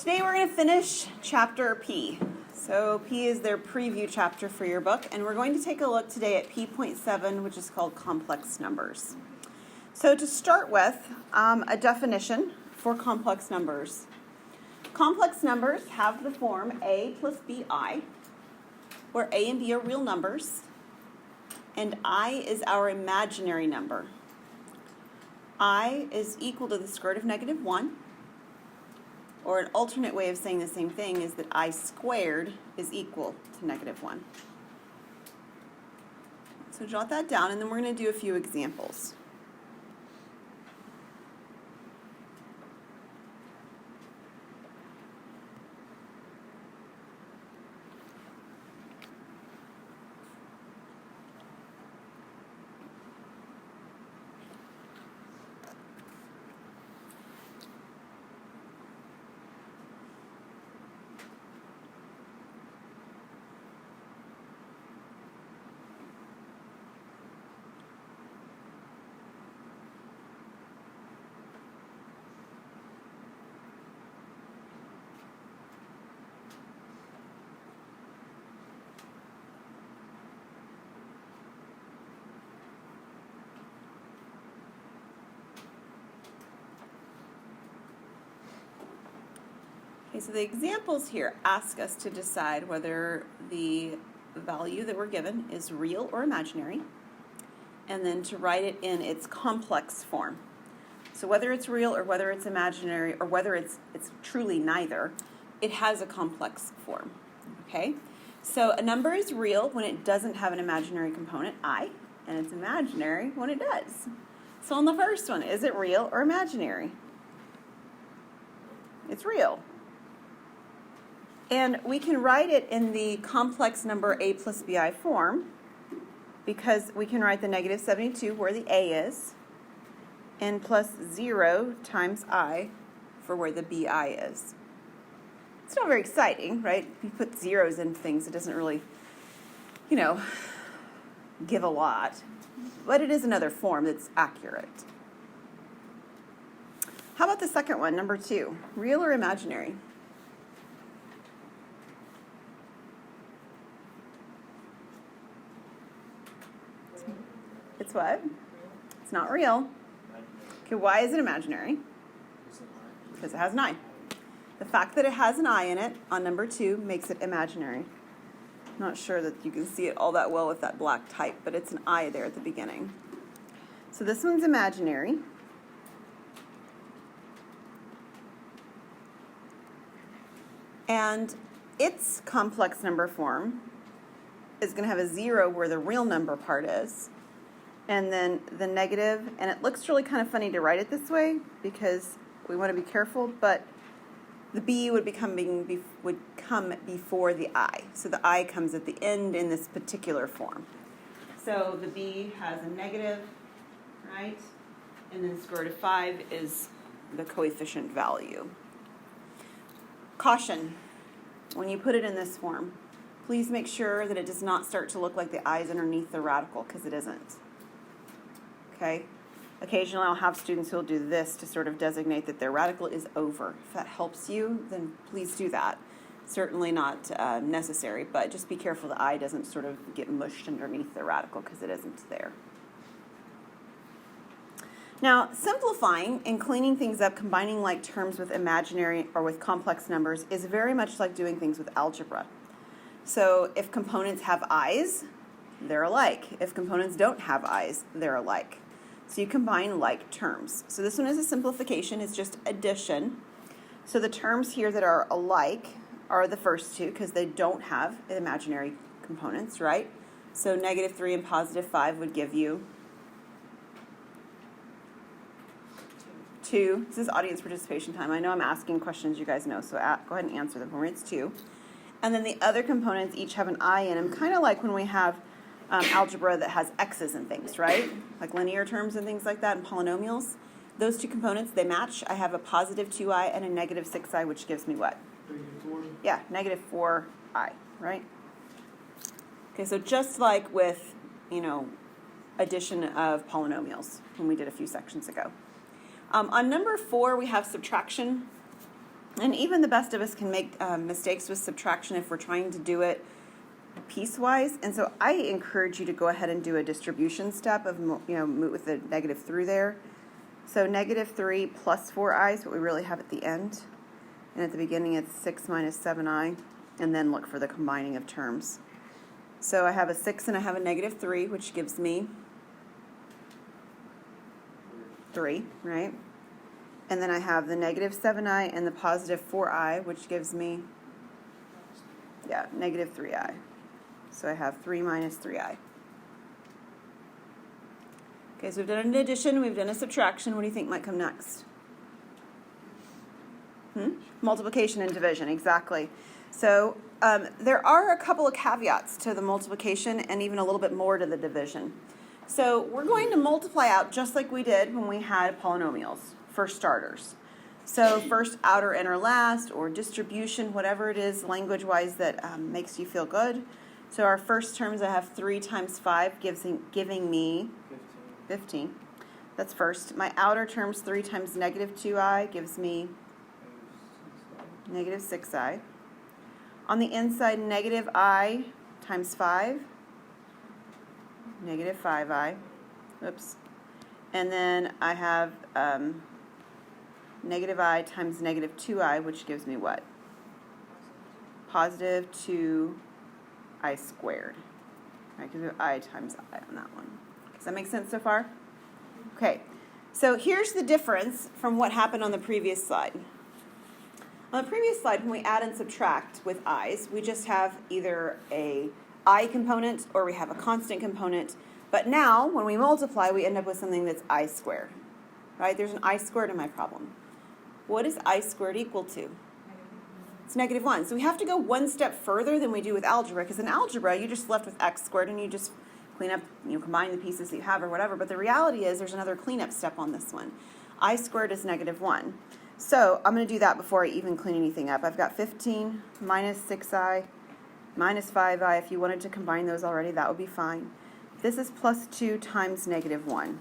Today we're going to finish chapter P. So P is their preview chapter for your book, and we're going to take a look today at P.7, which is called complex numbers. So to start with, a definition for complex numbers. Complex numbers have the form a plus bi, where a and b are real numbers, and I is our imaginary number. I is equal to the square root of negative 1, or an alternate way of saying the same thing is that I squared is equal to negative 1. So jot that down, and then we're going to do a few examples. Okay, so the examples here ask us to decide whether the value that we're given is real or imaginary, and then to write it in its complex form. So whether it's real or whether it's imaginary or whether it's truly neither, it has a complex form. Okay? So a number is real when it doesn't have an imaginary component, I, and it's imaginary when it does. So on the first one, is it real or imaginary? It's real. And we can write it in the complex number a plus bi form because we can write the negative 72 where the a is and plus 0 times I for where the bi is. It's not very exciting, right? If you put zeros in things, it doesn't really, give a lot. But it is another form that's accurate. How about the second one, number 2? Real or imaginary? It's what? It's not real. Okay, why is it imaginary? Because it has an I. The fact that it has an I in it on number 2 makes it imaginary. I'm not sure that you can see it all that well with that black type, but it's an I there at the beginning. So this one's imaginary. And its complex number form is going to have a 0 where the real number part is. And then the negative, and it looks really kind of funny to write it this way because we want to be careful, but the b would come before the I. So the I comes at the end in this particular form. So the b has a negative, right? And then square root of 5 is the coefficient value. Caution, when you put it in this form, please make sure that it does not start to look like the I is underneath the radical, because it isn't. Okay? Occasionally I'll have students who will do this to sort of designate that their radical is over. If that helps you, then please do that. Certainly not necessary, but just be careful the I doesn't sort of get mushed underneath the radical because it isn't there. Now, simplifying and cleaning things up, combining like terms with imaginary or with complex numbers is very much like doing things with algebra. So if components have I's, they're alike. If components don't have I's, they're alike. So you combine like terms. So this one is a simplification. It's just addition. So the terms here that are alike are the first two because they don't have imaginary components, right? So negative 3 and positive 5 would give you 2. This is audience participation time. I know I'm asking questions you guys know, so go ahead and answer them for me. It's 2. And then the other components each have an I in them, kind of like when we have algebra that has x's and things, right? Like linear terms and things like that and polynomials. Those two components, they match. I have a positive 2i and a negative 6i, which gives me what? Yeah, negative 4i, right? Okay, so just like with, addition of polynomials when we did a few sections ago. On number 4, we have subtraction. And even the best of us can make mistakes with subtraction if we're trying to do it piecewise. And so I encourage you to go ahead and do a distribution step of, move with the negative through there. So negative 3 plus 4i is what we really have at the end. And at the beginning it's 6 minus 7i. And then look for the combining of terms. So I have a 6 and I have a negative 3, which gives me 3, right? And then I have the negative 7i and the positive 4i, which gives me, negative 3i. So I have 3 minus 3i. Okay, so we've done an addition, we've done a subtraction. What do you think might come next? Multiplication and division, exactly. So there are a couple of caveats to the multiplication and even a little bit more to the division. So we're going to multiply out just like we did when we had polynomials for starters. So first, outer, inner, last, or distribution, whatever it is language-wise that makes you feel good. So our first terms, I have 3 times 5 giving me 15. That's first. My outer terms, 3 times negative 2i gives me negative 6i. On the inside, negative I times 5, negative 5i. Oops. And then I have negative I times negative 2i, which gives me what? Positive 2i squared. Right, because we have I times I on that one. Does that make sense so far? Okay. So here's the difference from what happened on the previous slide. On the previous slide, when we add and subtract with i's, we just have either a I component or we have a constant component. But now, when we multiply, we end up with something that's I squared. Right? There's an I squared in my problem. What is I squared equal to? It's negative 1. So we have to go one step further than we do with algebra, because in algebra, you're just left with x squared and you just clean up, combine the pieces that you have or whatever. But the reality is there's another cleanup step on this one. I squared is negative 1. So I'm going to do that before I even clean anything up. I've got 15 minus 6i minus 5i. If you wanted to combine those already, that would be fine. This is plus 2 times negative 1.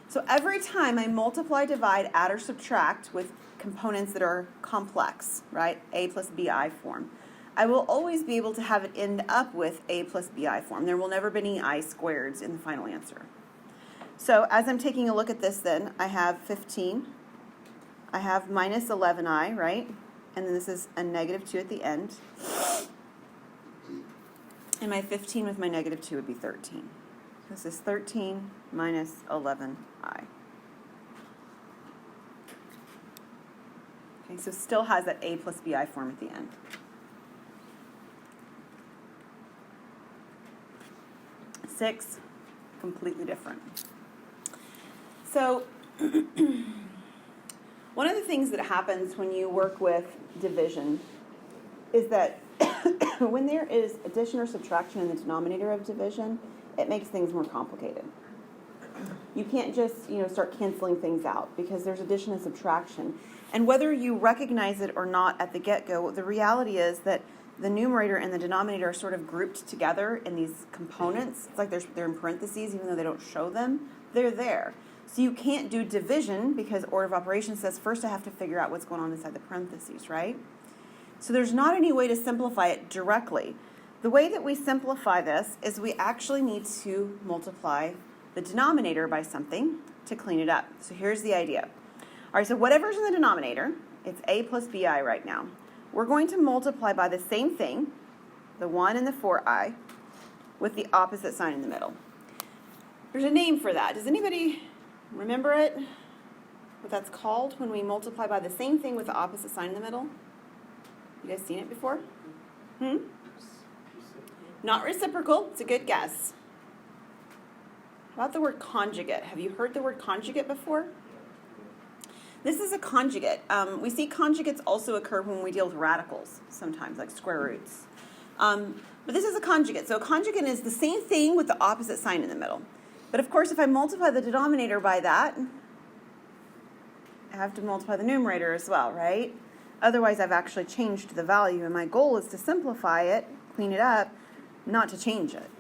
So every time I multiply, divide, add, or subtract with components that are complex, right, a plus bi form, I will always be able to have it end up with a plus bi form. There will never be any I squareds in the final answer. So as I'm taking a look at this then, I have 15. I have minus 11i, right? And then this is a negative 2 at the end. And my 15 with my negative 2 would be 13. This is 13 minus 11i. Okay, so still has that a plus bi form at the end. Six, completely different. So one of the things that happens when you work with division is that when there is addition or subtraction in the denominator of division, it makes things more complicated. You can't just, start canceling things out because there's addition and subtraction. And whether you recognize it or not at the get-go, the reality is that the numerator and the denominator are sort of grouped together in these components. It's like they're in parentheses, even though they don't show them. They're there. So you can't do division because order of operations says first I have to figure out what's going on inside the parentheses, right? So there's not any way to simplify it directly. The way that we simplify this is we actually need to multiply the denominator by something to clean it up. So here's the idea. All right, so whatever's in the denominator, it's a plus bi right now. We're going to multiply by the same thing, the 1 and the 4i, with the opposite sign in the middle. There's a name for that. Does anybody remember it? What that's called when we multiply by the same thing with the opposite sign in the middle? You guys seen it before? Not reciprocal. It's a good guess. How about the word conjugate? Have you heard the word conjugate before? This is a conjugate. We see conjugates also occur when we deal with radicals sometimes, like square roots. But this is a conjugate. So a conjugate is the same thing with the opposite sign in the middle. But of course, if I multiply the denominator by that, I have to multiply the numerator as well, right? Otherwise, I've actually changed the value, and my goal is to simplify it, clean it up, not to change it.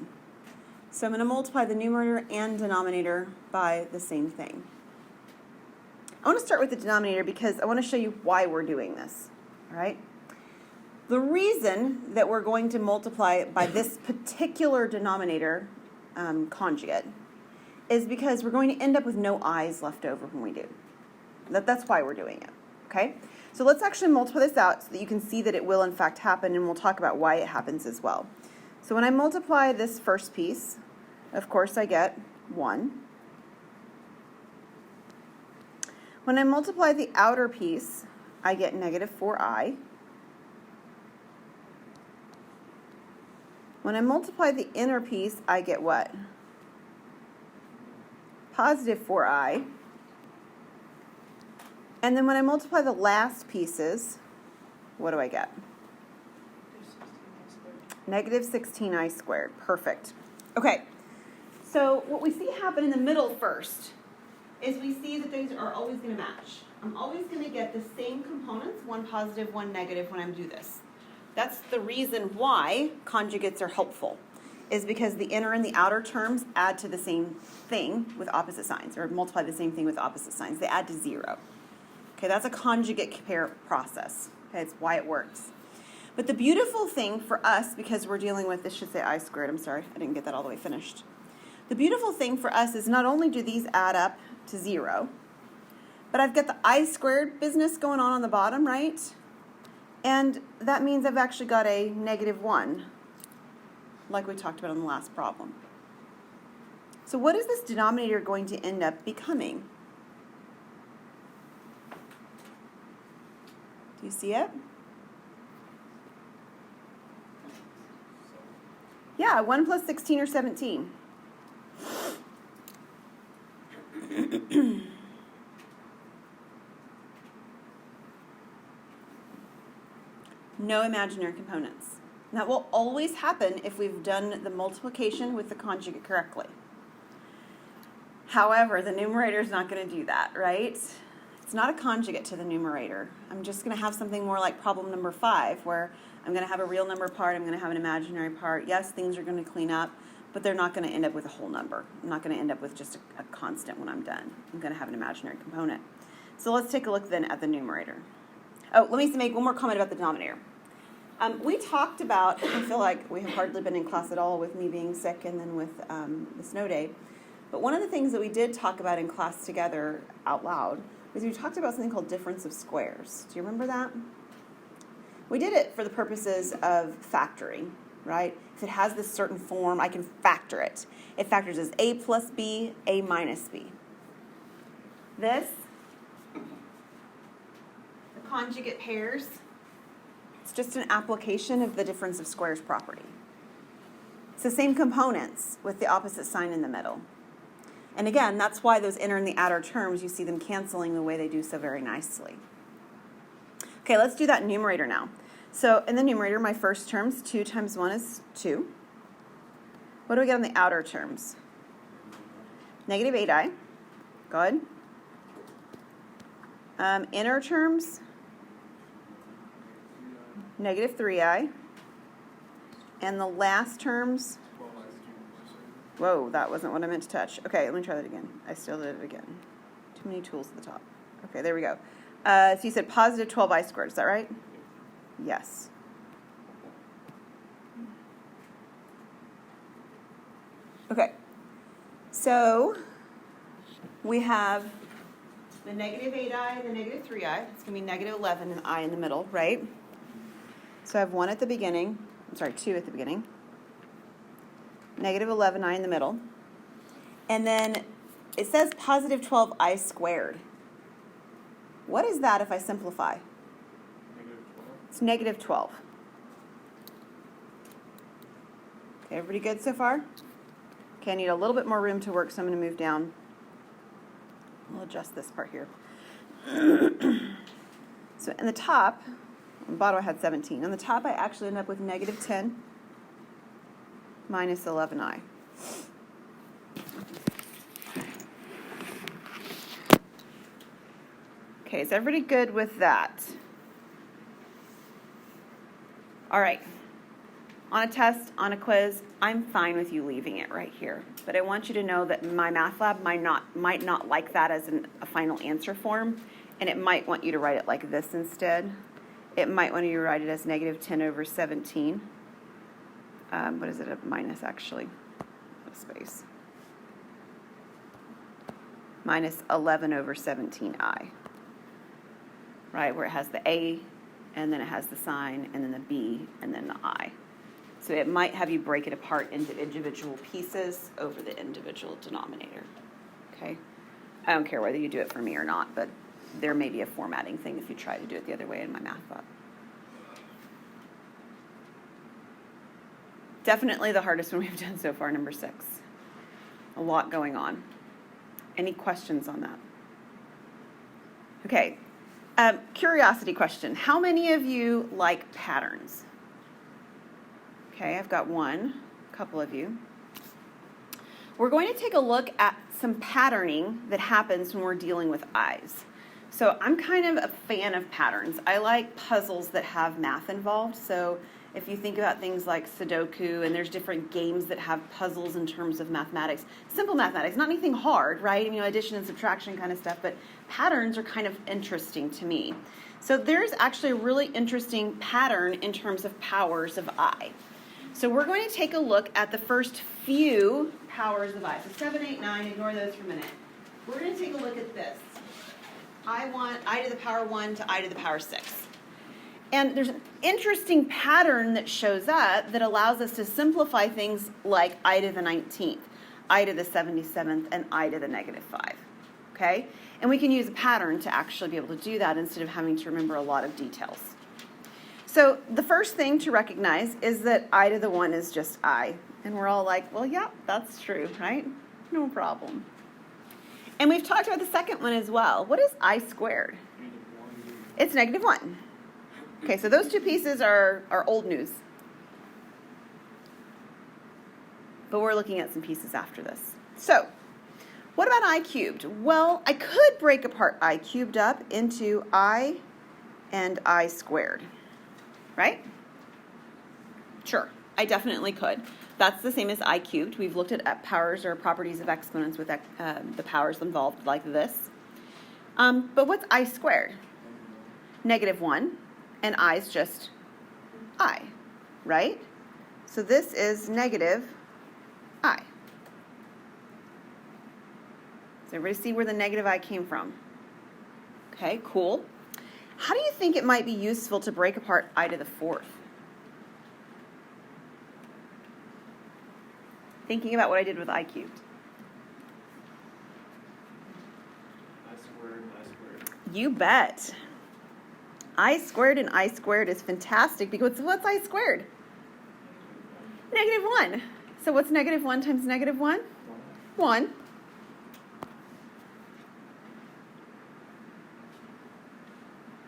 So I'm going to multiply the numerator and denominator by the same thing. I want to start with the denominator because I want to show you why we're doing this, all right? The reason that we're going to multiply by this particular denominator conjugate is because we're going to end up with no i's left over when we do. That's why we're doing it, okay? So let's actually multiply this out so that you can see that it will in fact happen, and we'll talk about why it happens as well. So when I multiply this first piece, of course I get 1. When I multiply the outer piece, I get negative 4i. When I multiply the inner piece, I get what? Positive 4i. And then when I multiply the last pieces, what do I get? Negative 16i squared. Perfect. Okay, so what we see happen in the middle first is we see that these are always going to match. I'm always going to get the same components, one positive, one negative, when I do this. That's the reason why conjugates are helpful, is because the inner and the outer terms add to the same thing with opposite signs, or multiply the same thing with opposite signs. They add to 0. Okay, that's a conjugate compare process. Okay, it's why it works. But the beautiful thing for us, because we're dealing with, this should say I squared, I'm sorry, I didn't get that all the way finished. The beautiful thing for us is not only do these add up to 0, but I've got the I squared business going on the bottom, right? And that means I've actually got a negative 1, like we talked about in the last problem. So what is this denominator going to end up becoming? Do you see it? Yeah, 1 plus 16 or 17. No imaginary components. That will always happen if we've done the multiplication with the conjugate correctly. However, the numerator is not going to do that, right? It's not a conjugate to the numerator. I'm just going to have something more like problem number 5, where I'm going to have a real number part, I'm going to have an imaginary part. Yes, things are going to clean up, but they're not going to end up with a whole number. I'm not going to end up with just a constant when I'm done. I'm going to have an imaginary component. So let's take a look then at the numerator. Oh, let me make one more comment about the denominator. We talked about, I feel like we have hardly been in class at all with me being sick and then with the snow day. But one of the things that we did talk about in class together out loud was we talked about something called difference of squares. Do you remember that? We did it for the purposes of factoring, right? If it has this certain form, I can factor it. It factors as a plus b, a minus b. This, the conjugate pairs, it's just an application of the difference of squares property. It's the same components with the opposite sign in the middle. And again, that's why those inner and the outer terms, you see them canceling the way they do so very nicely. Okay, let's do that numerator now. So in the numerator, my first terms, 2 times 1 is 2. What do we get on the outer terms? Negative 8i. Good. Inner terms, negative 3i. And the last terms, whoa, that wasn't what I meant to touch. Okay, let me try that again. I still did it again. Too many tools at the top. Okay, there we go. So you said positive 12i squared, is that right? Yes. Okay, so we have the negative 8i and the negative 3i. It's going to be negative 11 and I in the middle, right? So I have 1 at the beginning. I'm sorry, 2 at the beginning. Negative 11i in the middle. And then it says positive 12i squared. What is that if I simplify? It's negative 12. Okay, everybody good so far? Okay, I need a little bit more room to work, so I'm going to move down. We'll adjust this part here. So in the top, on the bottom I had 17. On the top I actually end up with negative 10 minus 11i. Okay, is everybody good with that? All right. On a test, on a quiz, I'm fine with you leaving it right here. But I want you to know that my math lab might not like that as a final answer form, and it might want you to write it like this instead. It might want you to write it as negative 10 over 17. What is it, a minus actually? No space. Minus 11 over 17i. Right, where it has the a, and then it has the sign, and then the b, and then the I. So it might have you break it apart into individual pieces over the individual denominator, okay? I don't care whether you do it for me or not, but there may be a formatting thing if you try to do it the other way in my math lab. Definitely the hardest one we've done so far, number 6. A lot going on. Any questions on that? Okay, curiosity question. How many of you like patterns? Okay, I've got one, a couple of you. We're going to take a look at some patterning that happens when we're dealing with i's. So I'm kind of a fan of patterns. I like puzzles that have math involved. So if you think about things like Sudoku, and there's different games that have puzzles in terms of mathematics, simple mathematics, not anything hard, right? You know, addition and subtraction kind of stuff, but patterns are kind of interesting to me. So there's actually a really interesting pattern in terms of powers of I. So we're going to take a look at the first few powers of I. So 7, 8, 9, ignore those for a minute. We're going to take a look at this. I want I to the power 1 to I to the power 6. And there's an interesting pattern that shows up that allows us to simplify things like I to the 19th, I to the 77th, and I to the negative 5. Okay? And we can use a pattern to actually be able to do that instead of having to remember a lot of details. So the first thing to recognize is that I to the 1 is just I. And we're all like, well, yeah, that's true, right? No problem. And we've talked about the second one as well. What is I squared? It's negative 1. Okay, so those two pieces are old news. But we're looking at some pieces after this. So, what about I cubed? Well, I could break apart I cubed up into I and I squared. Right? Sure, I definitely could. That's the same as I cubed. We've looked at powers or properties of exponents with the powers involved like this. But what's I squared? Negative 1, and I's just I, right? So this is negative I. Does everybody see where the negative I came from? Okay, cool. How do you think it might be useful to break apart I to the 4th? Thinking about what I did with I cubed. I squared. You bet. I squared and I squared is fantastic because what's I squared? Negative 1. So what's negative 1 times negative 1? 1.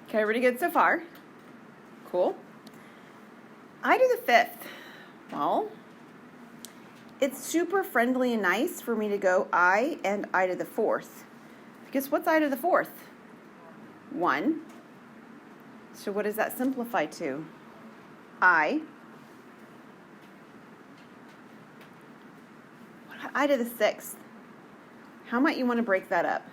Okay, everybody good so far? Cool. I to the 5th. Well, it's super friendly and nice for me to go I and I to the 4th. Because what's I to the 4th? 1. So what does that simplify to? I. What about I to the 6th? How might you want to break that up?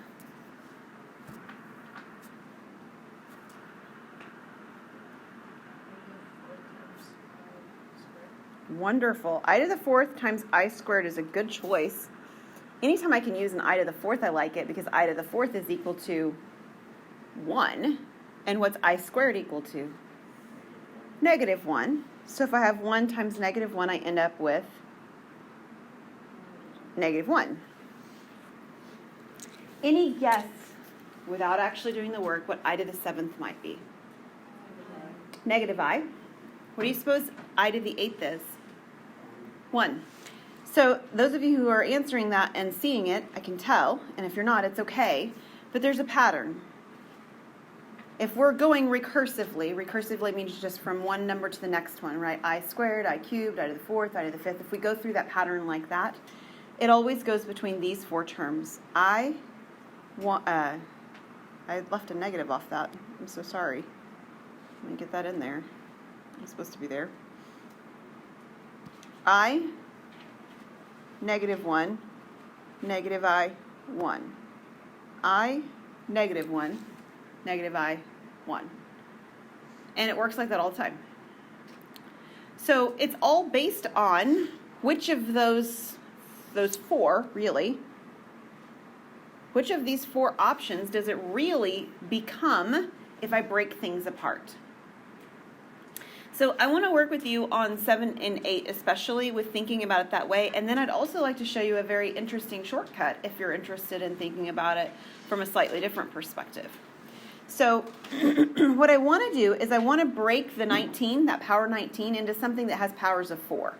Wonderful. I to the 4th times I squared is a good choice. Anytime I can use an I to the 4th, I like it because I to the 4th is equal to 1. And what's I squared equal to? Negative 1. So if I have 1 times negative 1, I end up with negative 1. Any guess, without actually doing the work, what I to the 7th might be? Negative I. What do you suppose I to the 8th is? 1. So those of you who are answering that and seeing it, I can tell, and if you're not, it's okay, but there's a pattern. If we're going recursively means just from one number to the next one, right? I squared, I cubed, I to the 4th, I to the 5th. If we go through that pattern like that, it always goes between these 4 terms. I left a negative off that. I'm so sorry. Let me get that in there. It's supposed to be there. I, negative 1, negative I, 1. I, negative 1, negative I, 1. And it works like that all the time. So it's all based on which of those four, really, which of these four options does it really become if I break things apart? So I want to work with you on 7 and 8, especially with thinking about it that way. And then I'd also like to show you a very interesting shortcut if you're interested in thinking about it from a slightly different perspective. So what I want to do is I want to break the 19, that power 19, into something that has powers of 4.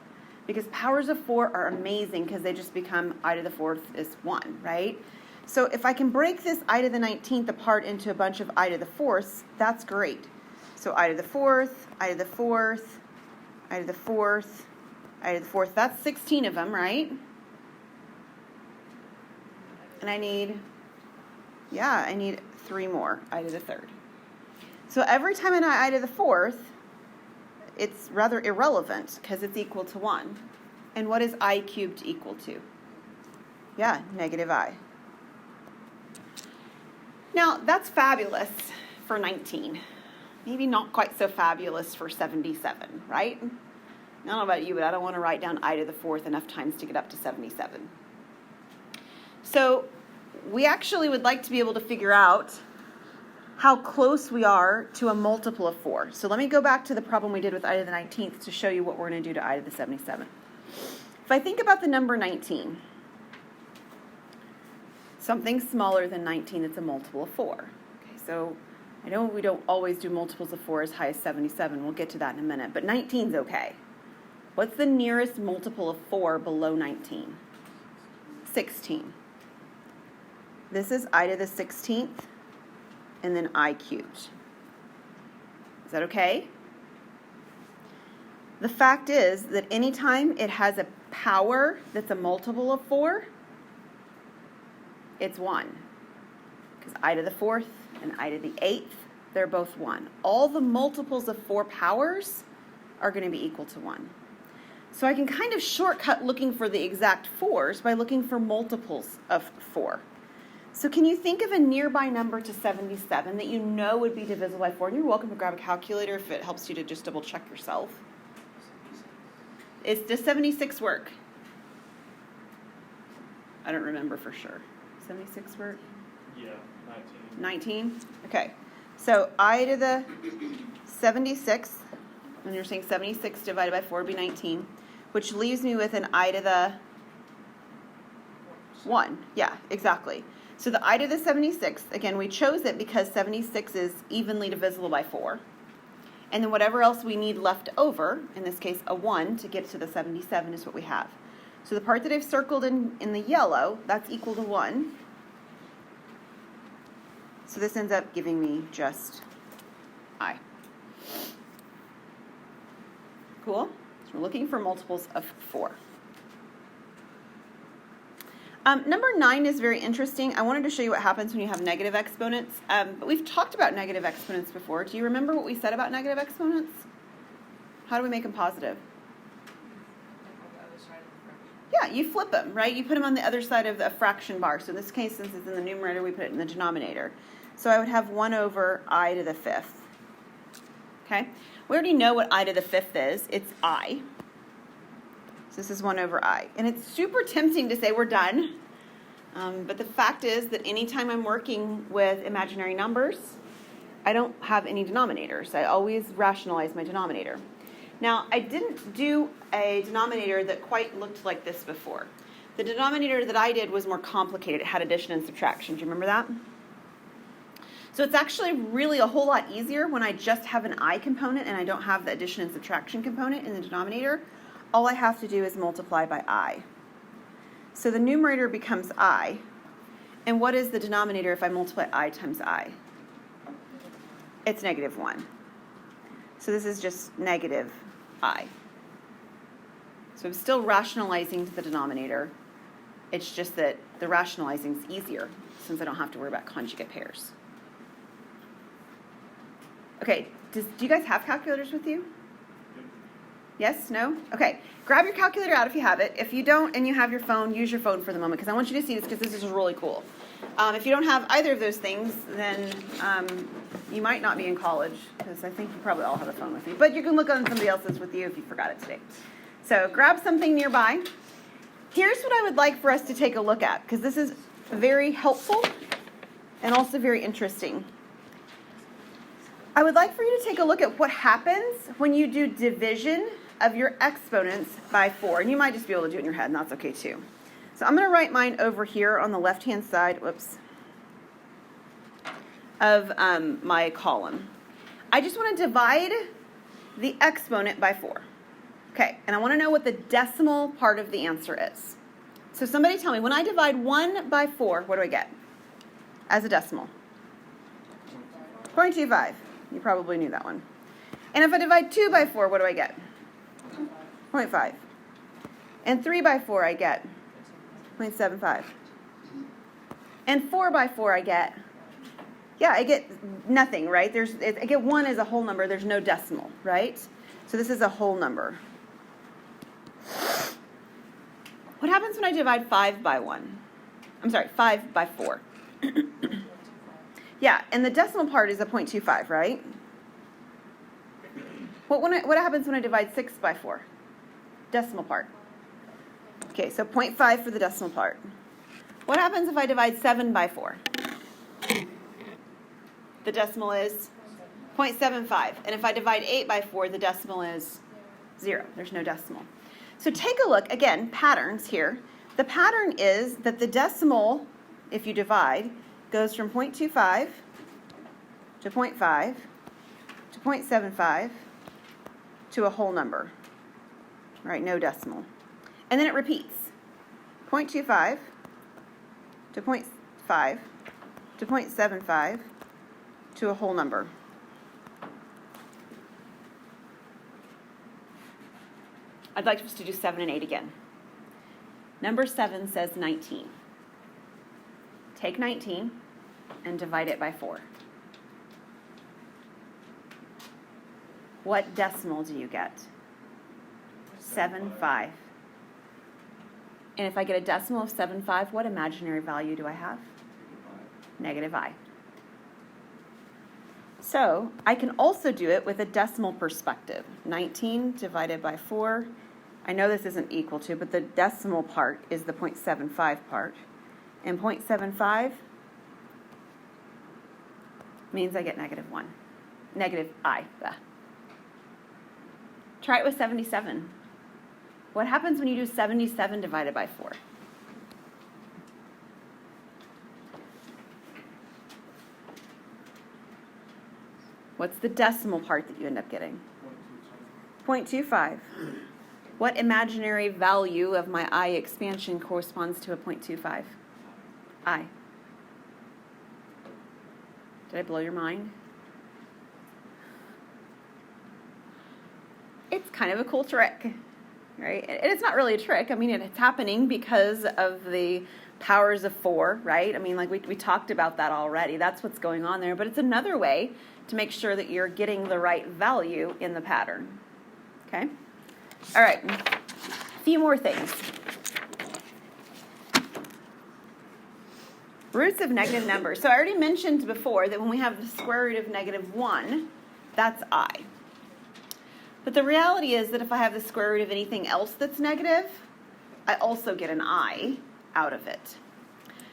Because powers of 4 are amazing because they just become I to the 4th is 1, right? So if I can break this I to the 19th apart into a bunch of I to the 4ths, that's great. So I to the 4th, I to the 4th, I to the 4th, I to the 4th. That's 16 of them, right? And I need 3 more, I to the 3rd. So every time I to the 4th, it's rather irrelevant because it's equal to 1. And what is I cubed equal to? Yeah, negative I. Now, that's fabulous for 19. Maybe not quite so fabulous for 77, right? I don't know about you, but I don't want to write down I to the 4th enough times to get up to 77. So we actually would like to be able to figure out how close we are to a multiple of 4. So let me go back to the problem we did with I to the 19th to show you what we're going to do to I to the 77. If I think about the number 19, something smaller than 19 that's a multiple of 4. Okay, so I know we don't always do multiples of 4 as high as 77. We'll get to that in a minute. But 19's okay. What's the nearest multiple of 4 below 19? 16. This is I to the 16th, and then I cubed. Is that okay? The fact is that anytime it has a power that's a multiple of 4, it's 1. Because I to the 4th and I to the 8th, they're both 1. All the multiples of 4 powers are going to be equal to 1. So I can kind of shortcut looking for the exact 4s by looking for multiples of 4. So can you think of a nearby number to 77 that you know would be divisible by 4? And you're welcome to grab a calculator if it helps you to just double check yourself. Does 76 work? I don't remember for sure. 76 work? Yeah, 19. 19? Okay. So I to the 76, and you're saying 76 divided by 4 would be 19, which leaves me with an I to the 1. Yeah, exactly. So the I to the 76, again, we chose it because 76 is evenly divisible by 4. And then whatever else we need left over, in this case a 1, to get to the 77 is what we have. So the part that I've circled in the yellow, that's equal to 1. So this ends up giving me just I. Cool? So we're looking for multiples of 4. Number 9 is very interesting. I wanted to show you what happens when you have negative exponents. But we've talked about negative exponents before. Do you remember what we said about negative exponents? How do we make them positive? Yeah, you flip them, right? You put them on the other side of the fraction bar. So in this case, since it's in the numerator, we put it in the denominator. So I would have 1 over I to the 5th. Okay? We already know what I to the 5th is. It's I. So this is 1 over I. And it's super tempting to say we're done. But the fact is that anytime I'm working with imaginary numbers, I don't have any denominators. I always rationalize my denominator. Now, I didn't do a denominator that quite looked like this before. The denominator that I did was more complicated. It had addition and subtraction. Do you remember that? So it's actually really a whole lot easier when I just have an I component and I don't have the addition and subtraction component in the denominator. All I have to do is multiply by I. So the numerator becomes I. And what is the denominator if I multiply I times I? It's negative 1. So this is just negative I. So I'm still rationalizing to the denominator. It's just that the rationalizing is easier since I don't have to worry about conjugate pairs. Okay, do you guys have calculators with you? Yes? No? Okay. Grab your calculator out if you have it. If you don't and you have your phone, use your phone for the moment because I want you to see this because this is really cool. If you don't have either of those things, then you might not be in college because I think you probably all have a phone with you. But you can look on somebody else's with you if you forgot it today. So grab something nearby. Here's what I would like for us to take a look at because this is very helpful and also very interesting. I would like for you to take a look at what happens when you do division of your exponents by 4. And you might just be able to do it in your head, and that's okay too. So I'm going to write mine over here on the left-hand side, of my column. I just want to divide the exponent by 4. Okay, and I want to know what the decimal part of the answer is. So somebody tell me, when I divide 1 by 4, what do I get as a decimal? 0.25. You probably knew that one. And if I divide 2 by 4, what do I get? 0.5. And 3 by 4, I get 0.75. And 4 by 4, I get nothing, right? I get 1 as a whole number. There's no decimal, right? So this is a whole number. What happens when I divide 5 by 1? I'm sorry, 5 by 4. Yeah, and the decimal part is a 0.25, right? What happens when I divide 6 by 4? Decimal part. Okay, so 0.5 for the decimal part. What happens if I divide 7 by 4? The decimal is 0.75. And if I divide 8 by 4, the decimal is 0. There's no decimal. So take a look, again, patterns here. The pattern is that the decimal, if you divide, goes from 0.25 to 0.5 to 0.75 to a whole number, right? No decimal. And then it repeats. 0.25 to 0.5 to 0.75 to a whole number. I'd like us to do 7 and 8 again. Number 7 says 19. Take 19 and divide it by 4. What decimal do you get? 7.5. And if I get a decimal of 7.5, what imaginary value do I have? Negative I. So I can also do it with a decimal perspective. 19 divided by 4. I know this isn't equal to, but the decimal part is the 0.75 part. And 0.75 means I get negative 1. Negative I. Blah. Try it with 77. What happens when you do 77 divided by 4? What's the decimal part that you end up getting? 0.25. What imaginary value of my I expansion corresponds to a 0.25? I. Did I blow your mind? It's kind of a cool trick, right? And it's not really a trick. I mean, it's happening because of the powers of 4, right? I mean, like we talked about that already. That's what's going on there. But it's another way to make sure that you're getting the right value in the pattern. Okay? All right. A few more things. Roots of negative numbers. So I already mentioned before that when we have the square root of negative 1, that's I. But the reality is that if I have the square root of anything else that's negative, I also get an I out of it.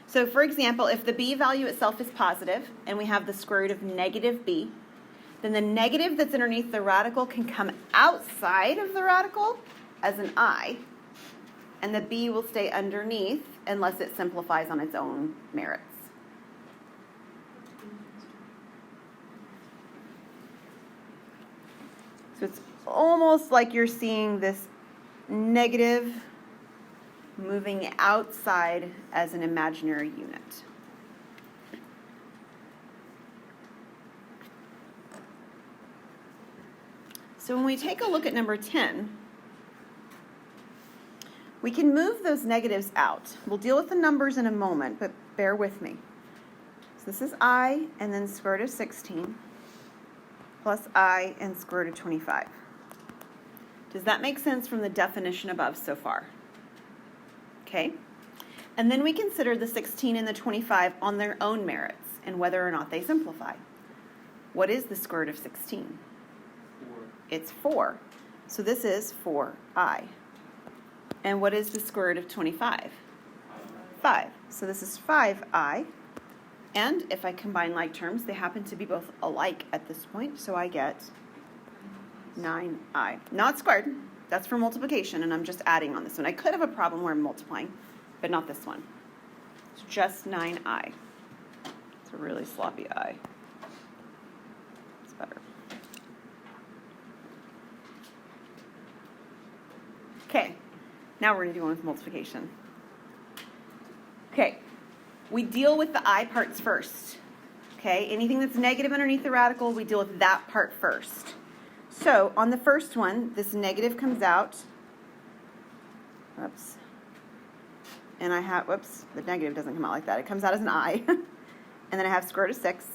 So for example, if the b value itself is positive and we have the square root of negative b, then the negative that's underneath the radical can come outside of the radical as an I, and the b will stay underneath unless it simplifies on its own merits. So it's almost like you're seeing this negative moving outside as an imaginary unit. So when we take a look at number 10, we can move those negatives out. We'll deal with the numbers in a moment, but bear with me. So this is I, and then square root of 16, plus I and square root of 25. Does that make sense from the definition above so far? Okay. And then we consider the 16 and the 25 on their own merits and whether or not they simplify. What is the square root of 16? 4. It's 4. So this is 4i. And what is the square root of 25? 5. So this is 5i. And if I combine like terms, they happen to be both alike at this point. So I get 9i. Not squared. That's for multiplication, and I'm just adding on this one. I could have a problem where I'm multiplying, but not this one. It's just 9i. It's a really sloppy I. It's better. Okay, now we're going to do one with multiplication. Okay, we deal with the I parts first. Okay, anything that's negative underneath the radical, we deal with that part first. So on the first one, this negative comes out. Whoops. And I have, whoops, the negative doesn't come out like that. It comes out as an I. And then I have square root of 6.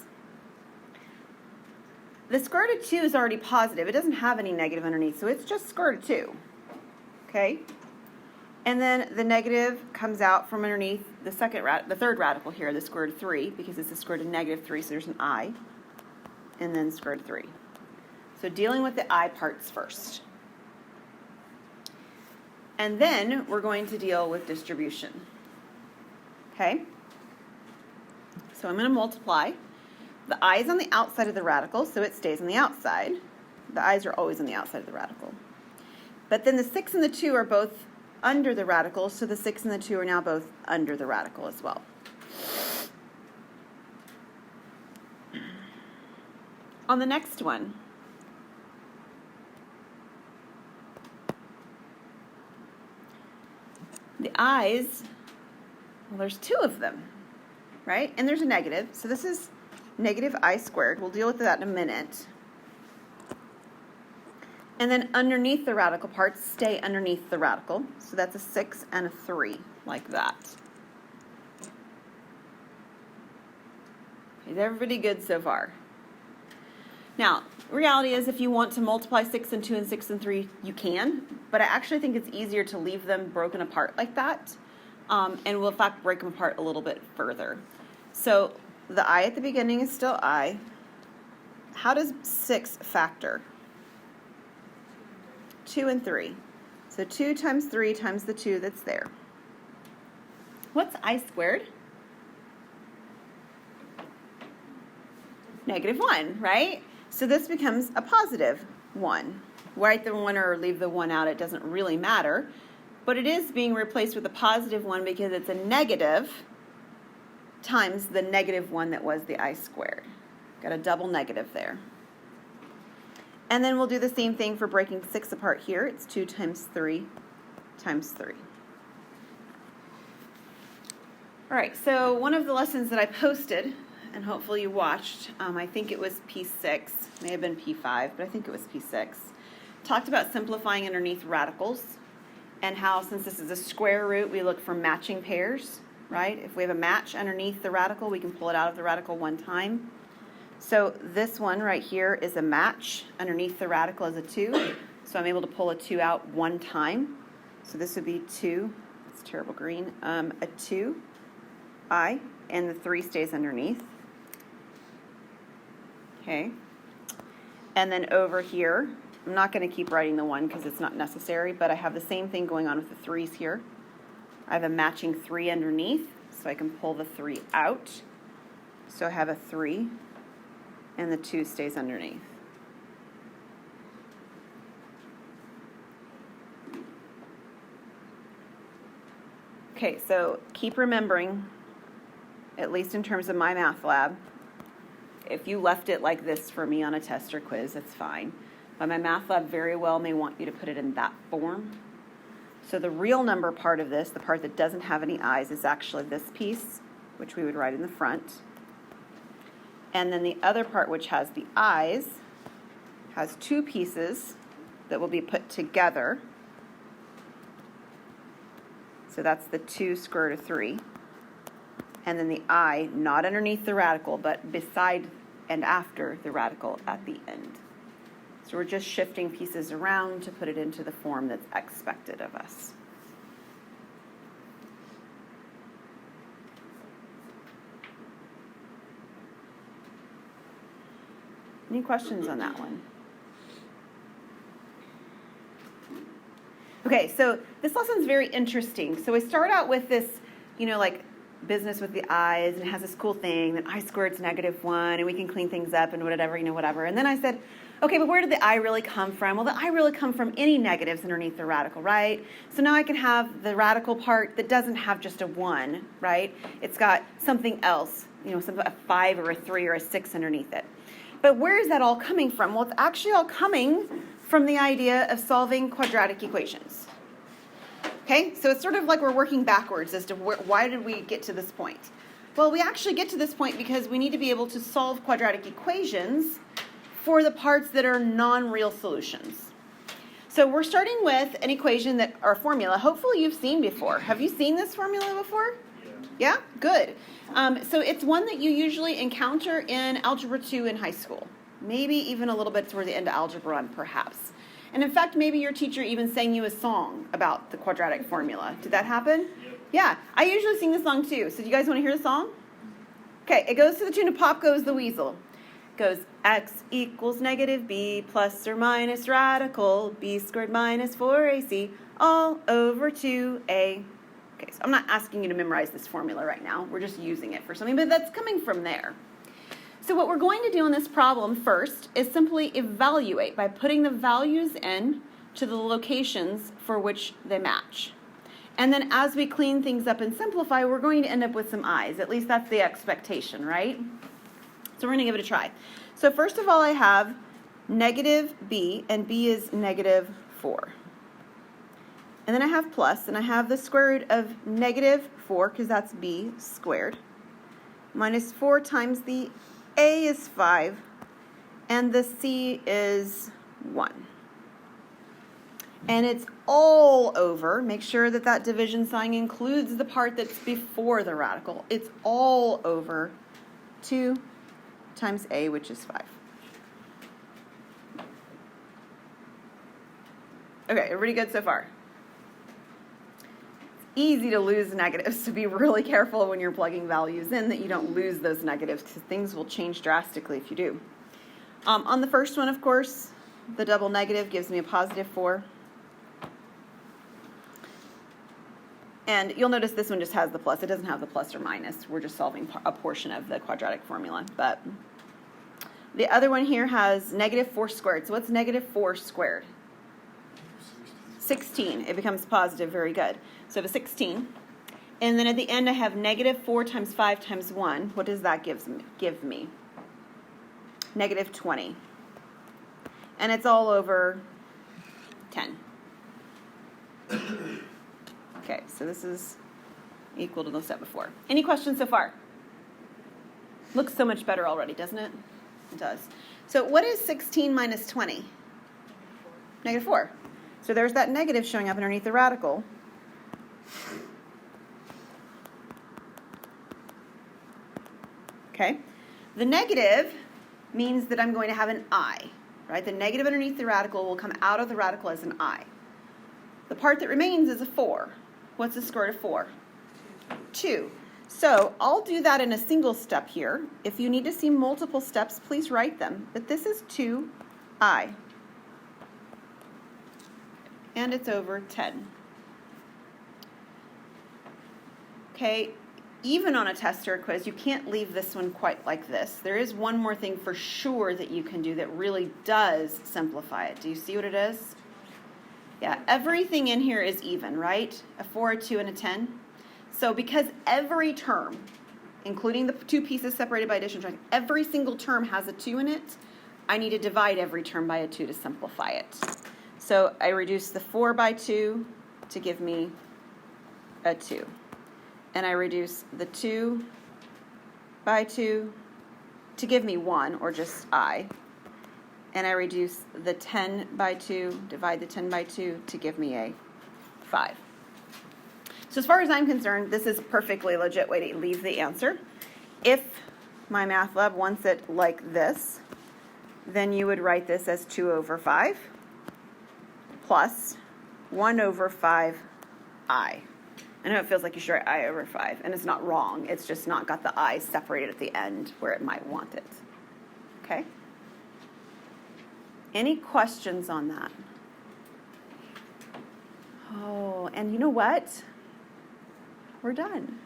The square root of 2 is already positive. It doesn't have any negative underneath, so it's just square root of 2. Okay? And then the negative comes out from underneath the third radical here, the square root of 3, because it's the square root of negative 3, so there's an I. And then square root of 3. So dealing with the I parts first. And then we're going to deal with distribution. Okay? So I'm going to multiply. The I is on the outside of the radical, so it stays on the outside. The I's are always on the outside of the radical. But then the 6 and the 2 are both under the radical, so the 6 and the 2 are now both under the radical as well. On the next one, the I's, well, there's 2 of them, right? And there's a negative, so this is negative I squared. We'll deal with that in a minute. And then underneath the radical parts stay underneath the radical. So that's a 6 and a 3, like that. Is everybody good so far? Now, reality is if you want to multiply 6 and 2 and 6 and 3, you can. But I actually think it's easier to leave them broken apart like that. And we'll in fact break them apart a little bit further. So the I at the beginning is still I. How does 6 factor? 2 and 3. So 2 times 3 times the 2 that's there. What's I squared? Negative 1, right? So this becomes a positive 1. Write the 1 or leave the 1 out, it doesn't really matter. But it is being replaced with a positive 1 because it's a negative times the negative 1 that was the I squared. Got a double negative there. And then we'll do the same thing for breaking 6 apart here. It's 2 times 3 times 3. All right, so one of the lessons that I posted, and hopefully you watched, I think it was P6, may have been P5, but I think it was P6, talked about simplifying underneath radicals and how, since this is a square root, we look for matching pairs, right? If we have a match underneath the radical, we can pull it out of the radical one time. So this one right here is a match. Underneath the radical is a 2. So I'm able to pull a 2 out one time. So this would be 2. It's terrible green. A 2i, and the 3 stays underneath. Okay. And then over here, I'm not going to keep writing the 1 because it's not necessary, but I have the same thing going on with the 3's here. I have a matching 3 underneath, so I can pull the 3 out. So I have a 3. And the 2 stays underneath. Okay, so keep remembering, at least in terms of my math lab, if you left it like this for me on a test or quiz, that's fine. But my math lab very well may want you to put it in that form. So the real number part of this, the part that doesn't have any I's, is actually this piece, which we would write in the front. And then the other part, which has the I's, has 2 pieces that will be put together. So that's the 2 square root of 3. And then the I, not underneath the radical, but beside and after the radical at the end. So we're just shifting pieces around to put it into the form that's expected of us. Any questions on that one? Okay, so this lesson's very interesting. So we start out with this, like business with the i's, and it has this cool thing that I squared's -1, and we can clean things up and whatever, whatever. And then I said, okay, but where did the I really come from? Well, the I really come from any negatives underneath the radical, right? So now I can have the radical part that doesn't have just a 1, right? It's got something else, a 5 or a 3 or a 6 underneath it. But where is that all coming from? Well, it's actually all coming from the idea of solving quadratic equations. Okay, so it's sort of like we're working backwards as to why did we get to this point? Well, we actually get to this point because we need to be able to solve quadratic equations for the parts that are non-real solutions. So we're starting with an equation or formula hopefully you've seen before. Have you seen this formula before? Yeah? Good. So it's one that you usually encounter in Algebra 2 in high school. Maybe even a little bit toward the end of Algebra 1, perhaps. And in fact, maybe your teacher even sang you a song about the quadratic formula. Did that happen? Yep. Yeah. I usually sing the song too. So do you guys want to hear the song? Okay. It goes to the tune of Pop Goes the Weasel. It goes x equals -b plus or minus radical b squared minus 4ac all over 2a. Okay, so I'm not asking you to memorize this formula right now. We're just using it for something, but that's coming from there. So what we're going to do in this problem first is simply evaluate by putting the values in to the locations for which they match. And then as we clean things up and simplify, we're going to end up with some i's. At least that's the expectation, right? So we're going to give it a try. So first of all, I have -b, and b is -4. And then I have plus, and I have the square root of -4, because that's b squared, minus 4 times the a is 5, and the c is 1. And it's all over, make sure that that division sign includes the part that's before the radical. It's all over 2 times a, which is 5. Okay, everybody good so far? Easy to lose negatives, so be really careful when you're plugging values in that you don't lose those negatives, because things will change drastically if you do. On the first one, of course, the double negative gives me a +4. And you'll notice this one just has the plus. It doesn't have the plus or minus. We're just solving a portion of the quadratic formula. But the other one here has -4 squared. So what's -4 squared? 16. It becomes positive. Very good. So I have a 16. And then at the end, I have -4 times 5 times 1. What does that give me? -20. And it's all over 10. Okay, so this is equal to the step before. Any questions so far? Looks so much better already, doesn't it? It does. So what is 16 minus 20? -4. So there's that negative showing up underneath the radical. Okay. The negative means that I'm going to have an I, right? The negative underneath the radical will come out of the radical as an I. The part that remains is a 4. What's the square root of 4? 2. So I'll do that in a single step here. If you need to see multiple steps, please write them. But this is 2i. And it's over 10. Okay, even on a test or a quiz, you can't leave this one quite like this. There is one more thing for sure that you can do that really does simplify it. Do you see what it is? Yeah, everything in here is even, right? A 4, a 2, and a 10. So because every term, including the two pieces separated by addition, every single term has a 2 in it, I need to divide every term by a 2 to simplify it. So I reduce the 4 by 2 to give me a 2. And I reduce the 2 by 2 to give me 1, or just I. And I reduce the 10 by 2, divide the 10 by 2 to give me a 5. So as far as I'm concerned, this is a perfectly legit way to leave the answer. If my math lab wants it like this, then you would write this as 2 over 5 plus 1 over 5i. I know it feels like you should write I over 5, and it's not wrong. It's just not got the I separated at the end where it might want it. Okay? Any questions on that? Oh, and you know what? We're done.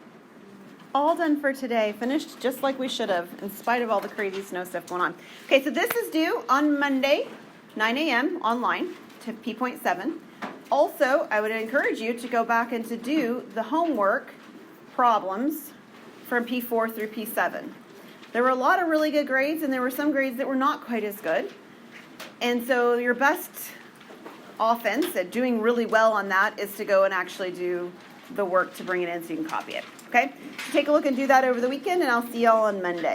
All done for today. Finished just like we should have, in spite of all the crazy snow stuff going on. Okay, so this is due on Monday, 9 a.m. online to P.7. Also, I would encourage you to go back and to do the homework problems from P4 through P7. There were a lot of really good grades, and there were some grades that were not quite as good. And so your best offense at doing really well on that is to go and actually do the work to bring it in so you can copy it. Okay? Take a look and do that over the weekend, and I'll see y'all on Monday.